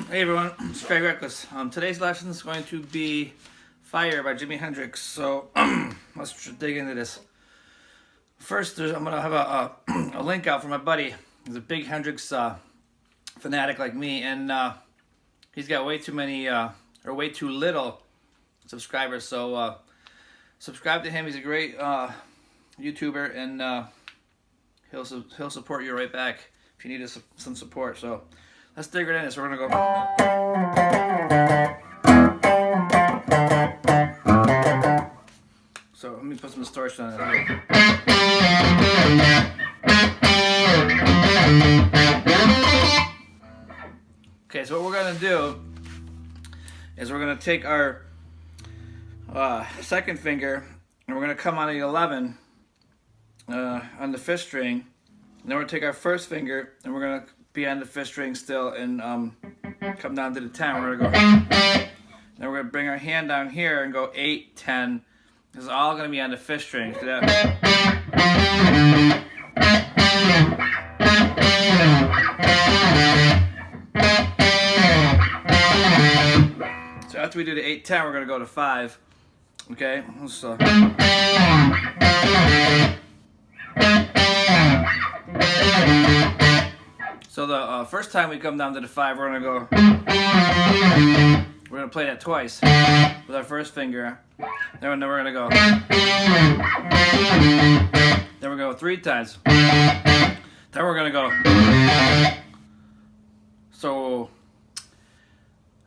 Hey everyone, it's Wreckless. Today's lesson is going to be Fire by Jimi Hendrix. So let's dig into this. First, I'm going to have a link out for my buddy. He's a big Hendrix fanatic like me, and he's got way too many, or way too little subscribers. So subscribe to him. He's a great YouTuber, and he'll support you right back if you need some support. So let's dig right in this. We're going to go. So let me put some distortion on it. Okay, so what we're going to do is we're going to take our second finger and we're going to come on the 11 on the 5th string. And then we're going to take our first finger and we're going to be on the 5th string still and come down to the 10. We're going to go. Then we're going to bring our hand down here and go 8, 10. This is all going to be on the 5th string. See that? So after we do the 8, 10, we're going to go to 5. Okay? So the first time we come down to the 5, we're going to play that twice with our first finger. Then we're going to go. Then we're going to go 3 times. Then we're going to go. So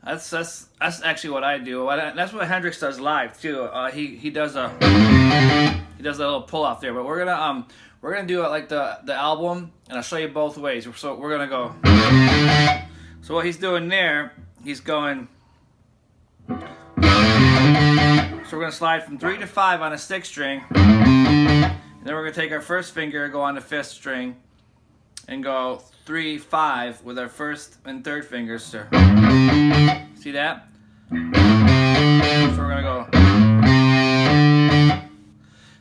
that's actually what I do. That's what Hendrix does live too. He does a little pull off there. But we're gonna do it like the album, and I'll show you both ways. So we're gonna go. So what he's doing there, he's going. So we're going to slide from 3 to 5 on a 6th string. And then we're going to take our first finger, go on the 5th string, and go 3, 5 with our first and third fingers. See that? So we're going to go.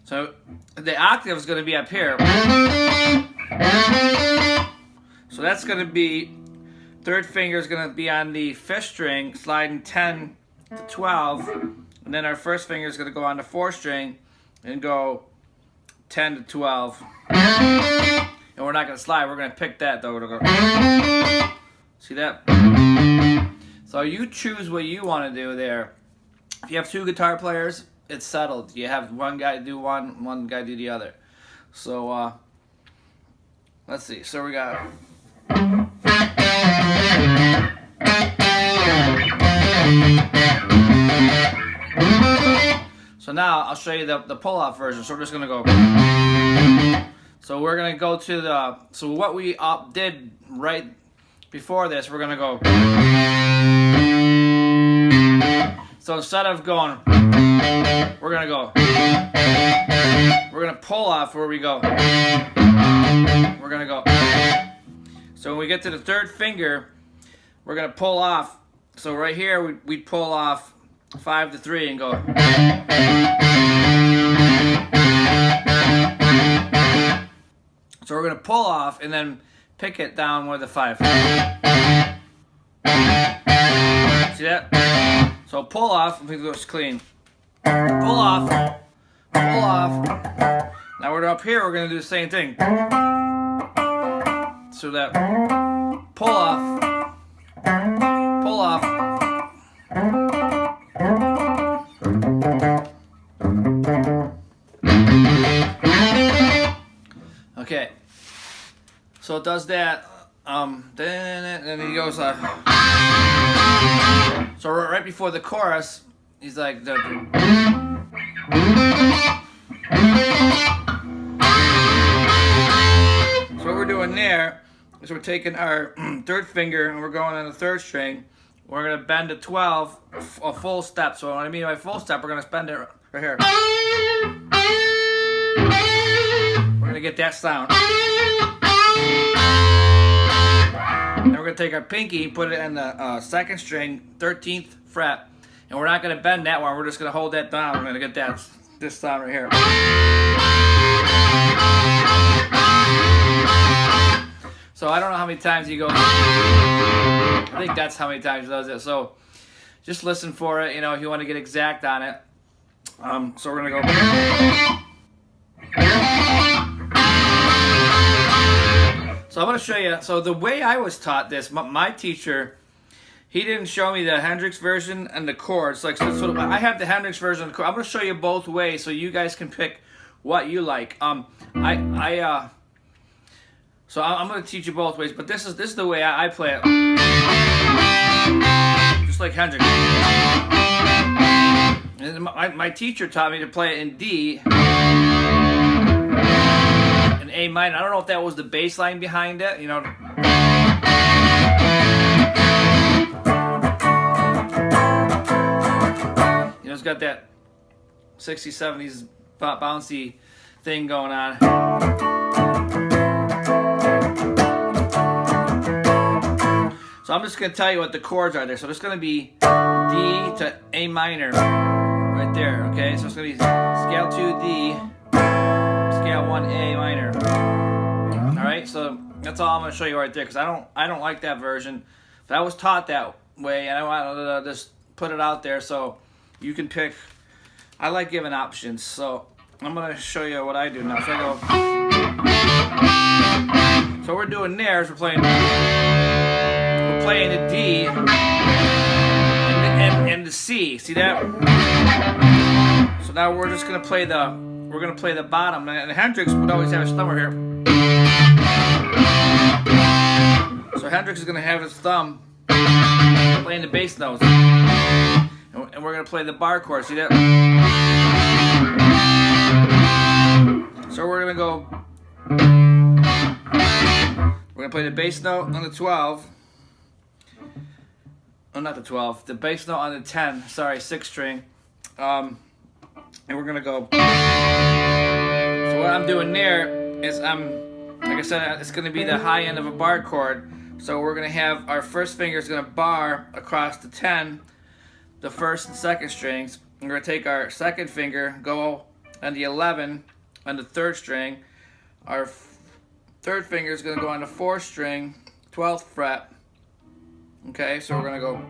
So the octave is going to be up here. So that's going to be, third finger is going to be on the 5th string, sliding 10 to 12. And then our first finger is going to go on the 4th string and go 10 to 12. And we're not going to slide. We're going to pick that though. We're going to go. See that? So you choose what you want to do there. If you have 2 guitar players, it's settled. You have one guy do one guy do the other. So let's see. So we got. So now I'll show you the pull-off version. So we're just gonna go. So we're gonna go to the. So what we did right before this, we're gonna go. So instead of going, we're gonna go. We're gonna pull off where we go. We're gonna go. So when we get to the 3rd finger, we're gonna pull off. So right here we'd pull off 5 to 3 and go. So we're going to pull off and then pick it down with a 5. See that? So pull off, let me go clean. Pull off. Pull off. Now we're up here, we're going to do the same thing. So that pull off. Pull off. Okay, so it does that, then he goes, so right before the chorus, he's like, so what we're doing there is we're taking our 3rd finger and we're going on the 3rd string. We're going to bend to 12, a full step. So what I mean by full step, we're going to bend it right here. We're going to get that sound. Then we're going to take our pinky, put it in the 2nd string, 13th fret. And we're not going to bend that one. We're just going to hold that down. We're going to get this sound right here. So I don't know how many times you go. I think that's how many times he does it. So just listen for it, you know, if you want to get exact on it. So we're gonna go. So I'm gonna show you. So the way I was taught this, my teacher, he didn't show me the Hendrix version and the chords. Like, so I have the Hendrix version. I'm going to show you both ways so you guys can pick what you like. So I'm going to teach you both ways, but this is the way I play it. Just like Hendrix. And my teacher taught me to play it in D and A minor. I don't know if that was the bass line behind it, you know. It's got that 60s, 70s bouncy thing going on. So I'm just going to tell you what the chords are there. So there's going to be D to A minor right there, okay? So it's going to be scale 2 D, scale 1 A minor. All right, so that's all I'm going to show you right there because I don't like that version. But I was taught that way, and I want to just put it out there so you can pick. I like giving options, so I'm going to show you what I do now. So I go. So what we're doing there is we're playing the D and the C. See that? So now we're just going to play the bottom. And Hendrix would always have his thumb here. So Hendrix is going to have his thumb playing the bass notes. And we're going to play the bar chord. See that? So we're going to go. We're going to play the bass note on the 12. Oh, not the 12. The bass note on the 10. Sorry, 6th string. And we're going to go. So what I'm doing there is like I said, it's going to be the high end of a bar chord. So we're going to have our first finger is going to bar across the 10. The 1st and 2nd strings. We're going to take our 2nd finger, go on the 11 on the 3rd string. Our 3rd finger is going to go on the 4th string, 12th fret. Okay, so we're going to go.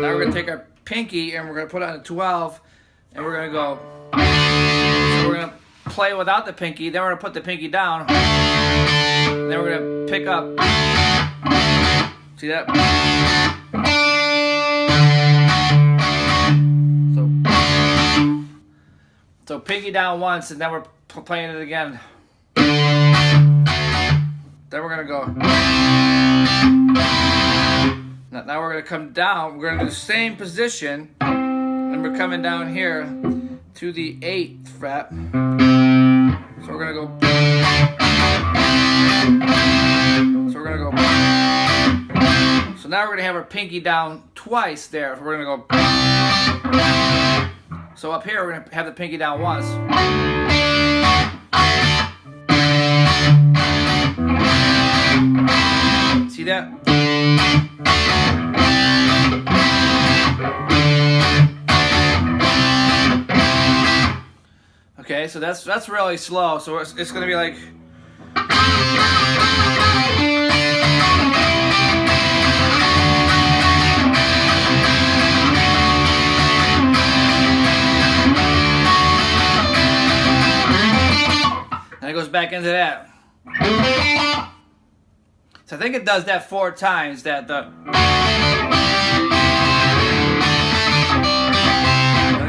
Now we're going to take our pinky and we're going to put it on the 12 and we're going to go. So we're going to play without the pinky, then we're going to put the pinky down. Then we're going to pick up. See that? So pinky down once, and then we're playing it again. Then we're gonna go. Now we're gonna come down. We're gonna do the same position, and we're coming down here to the 8th fret. So we're gonna go. So we're gonna go. So now we're gonna have our pinky down twice there. So we're gonna go. So up here, we're going to have the pinky down once. See that? Okay, so that's really slow. So it's going to be like. And it goes back into that. So I think it does that 4 times. And it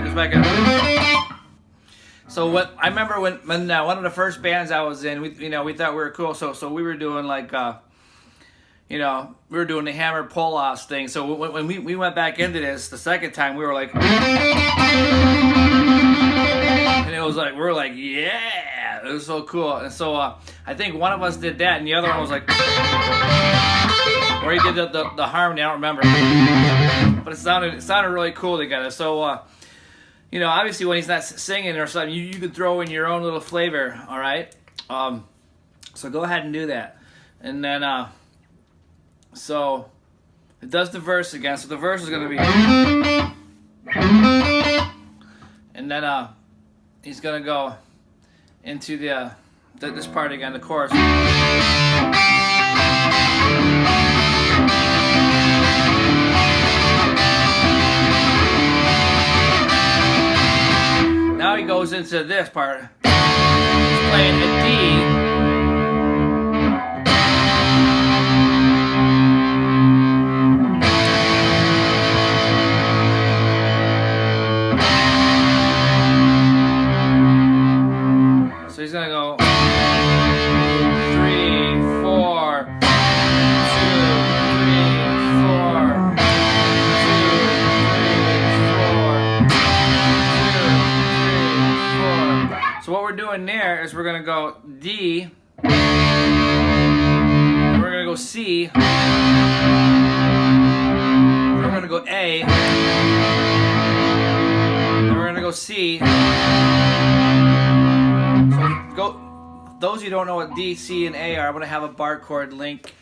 goes back in. So what I remember when one of the first bands I was in, we thought we were cool. So we were doing like we were doing the hammer pull-offs thing. So when we went back into this the second time, we were like, and it was like we were like, yeah, it was so cool. And so I think one of us did that, and the other one was like, or he did the harmony. I don't remember, but it sounded really cool together. So obviously when he's not singing or something, you can throw in your own little flavor. All right. So go ahead and do that, and then so it does the verse again. So the verse is going to be, and then he's going to go into this part again, the chorus. into this part. He's playing a D. So he's gonna go 3, 4, 2, 3, 4, 2, 3, 4, 2, 3, 4. So what we're doing there is we're gonna go D, and we're gonna go C, and we're gonna go A, and we're gonna go C. Those of you who don't know what D, C, and A are, I'm going to have a bar chord link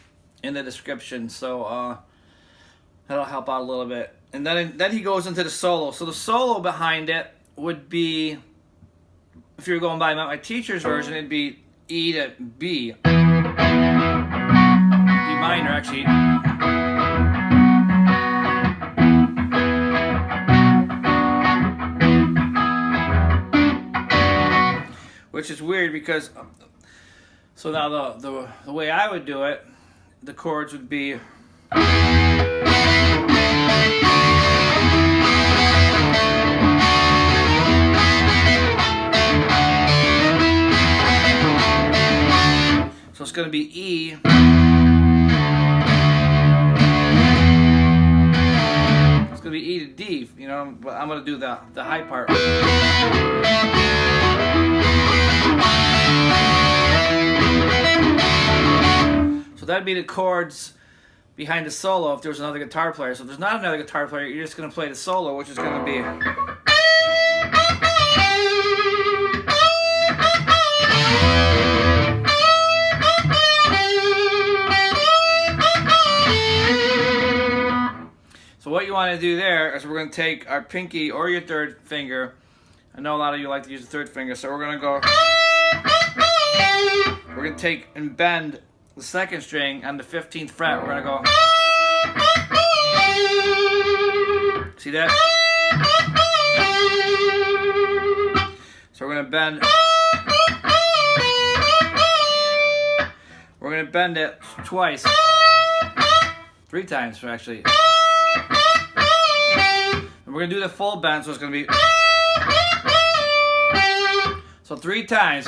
in the description, so that'll help out a little bit. And then he goes into the solo. So the solo behind it would be, if you're going by my teacher's version, it'd be E to B. B minor, actually. Which is weird because, so now the way I would do it, the chords would be. So it's going to be E. It's going to be E to D, you know, but I'm going to do the high part. So that'd be the chords behind the solo if there was another guitar player. So if there's not another guitar player, you're just going to play the solo, which is going to be. So what you want to do there is we're going to take our pinky or your third finger. I know a lot of you like to use the third finger, so we're going to go. We're going to take and bend the second string on the 15th fret. We're going to go. See that? So we're going to bend. We're going to bend it twice. 3 times, actually. And we're going to do the full bend, so it's going to be. So 3 times.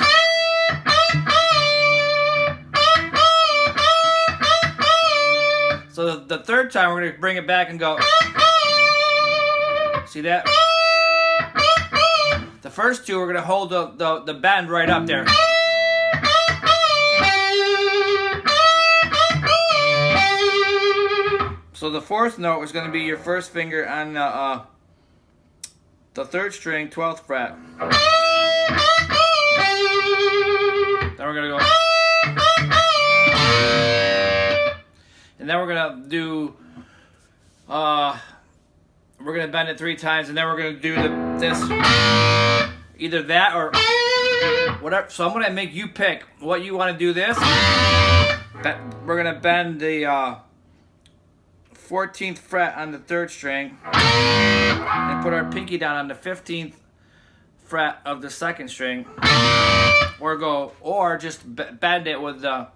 So the third time we're going to bring it back and go. See that? The first 2 we're going to hold the bend right up there. So the 4th note is going to be your first finger on the 3rd string, 12th fret. Then we're going to go. And then we're going to do, we're going to bend it 3 times, and then we're going to do this, either that or whatever. So I'm going to make you pick what you want to do this. We're going to bend the 14th fret on the 3rd string and put our pinky down on the 15th fret of the 2nd string, or just bend it with the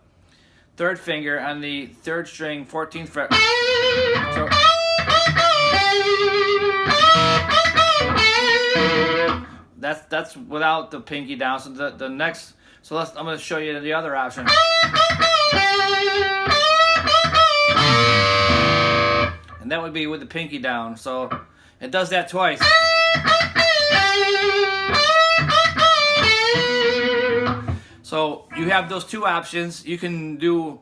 3rd finger on the 3rd string, 14th fret. So, that's without the pinky down. So the next, so I'm going to show you the other option. And that would be with the pinky down. So it does that twice. So you have those 2 options. You can do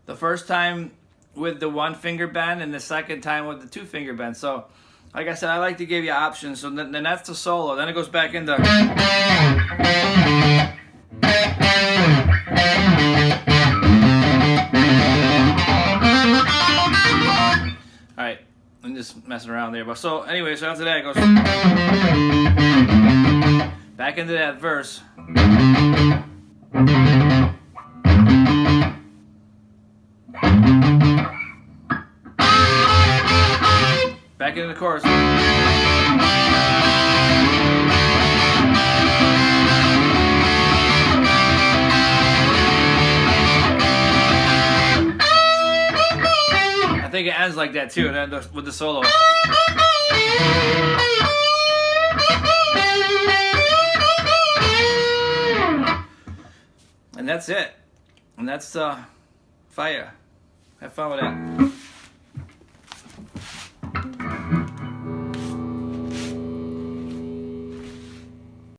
the first time with the 1 finger bend and the second time with the 2 finger bend. So like I said, I like to give you options. So then that's the solo. Then it goes back into. Alright, I'm just messing around there. But so anyway, so after that it goes back into that verse. Back into the chorus. ends like that too, and then with the solo. And that's it. And that's Fire. Have fun with that.